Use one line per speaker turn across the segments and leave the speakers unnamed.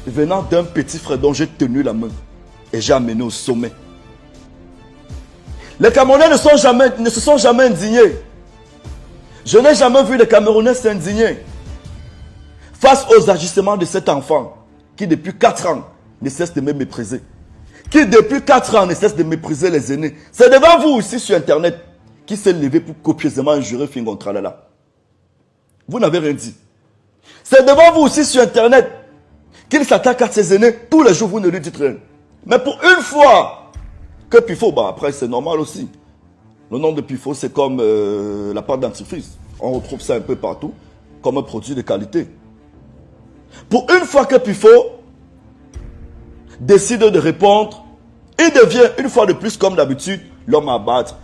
venant d'un petit frère dont j'ai tenu la main et j'ai amené au sommet. Les Camerounais ne se sont jamais indignés. Je n'ai jamais vu les Camerounais s'indigner face aux agissements de cet enfant qui depuis 4 ans ne cesse de me mépriser. Qui depuis 4 ans ne cesse de mépriser les aînés. C'est devant vous ici sur internet qui s'est levé pour copieusement injurer Fingon Tralala. Vous n'avez rien dit. C'est devant vous aussi sur internet qu'il s'attaque à ses aînés. Tous les jours vous ne lui dites rien. Mais pour une fois que Pifo, bah après c'est normal aussi. Le nom de Pifo c'est comme la pâte dentifrice. On retrouve ça un peu partout comme un produit de qualité. Pour une fois que Pifo décide de répondre, il devient une fois de plus comme d'habitude l'homme à battre.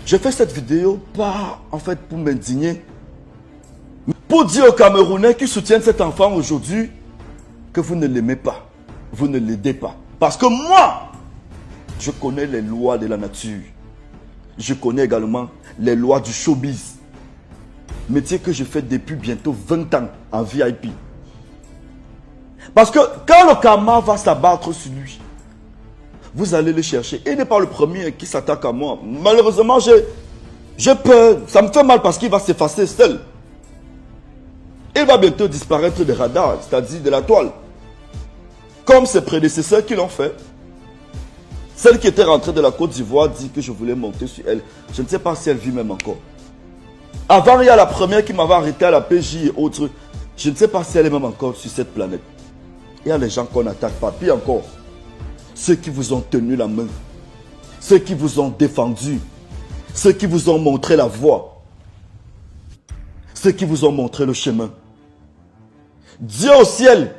Je fais cette vidéo pas en fait pour m'indigner, pour dire aux Camerounais qui soutiennent cet enfant aujourd'hui que vous ne l'aimez pas, vous ne l'aidez pas. Parce que moi, je connais les lois de la nature. Je connais également les lois du showbiz. Métier que je fais depuis bientôt 20 ans en VIP. Parce que quand le karma va s'abattre sur lui, vous allez le chercher. Il n'est pas le premier qui s'attaque à moi. Malheureusement, j'ai peur. Ça me fait mal parce qu'il va s'effacer seul. Il va bientôt disparaître des radars, c'est-à-dire de la toile. Comme ses prédécesseurs qui l'ont fait. Celle qui était rentrée de la Côte d'Ivoire dit que je voulais monter sur elle. Je ne sais pas si elle vit même encore. Avant, il y a la première qui m'avait arrêté à la PJ et autres. Je ne sais pas si elle est même encore sur cette planète. Il y a les gens qu'on n'attaque pas. Puis encore, ceux qui vous ont tenu la main, ceux qui vous ont défendu, ceux qui vous ont montré la voie, ceux qui vous ont montré le chemin. Dieu au ciel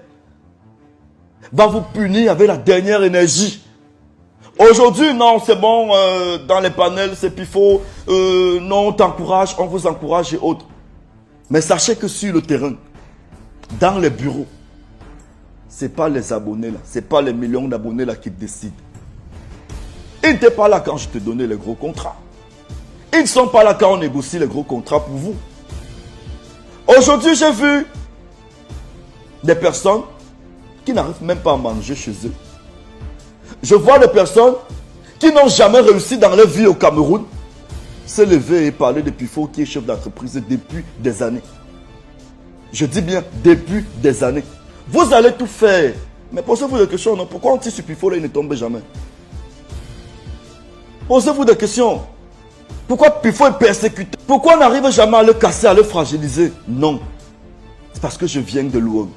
va vous punir avec la dernière énergie. Aujourd'hui, non, c'est bon, dans les panels, c'est pifo, non, on t'encourage, on vous encourage et autres. Mais sachez que sur le terrain, dans les bureaux, ce n'est pas les abonnés là, ce n'est pas les millions d'abonnés là qui décident. Ils n'étaient pas là quand je te donnais les gros contrats. Ils ne sont pas là quand on négocie les gros contrats pour vous. Aujourd'hui, j'ai vu des personnes qui n'arrivent même pas à manger chez eux. Je vois des personnes qui n'ont jamais réussi dans leur vie au Cameroun se lever et parler de Pifo qui est chef d'entreprise depuis des années. Je dis bien depuis des années. Vous allez tout faire. Mais posez-vous des questions. Non? Pourquoi on tire sur Pifo là il ne tombe jamais? Posez-vous des questions. Pourquoi Pifo est persécuté? Pourquoi on n'arrive jamais à le casser, à le fragiliser? Non. C'est parce que je viens de loin.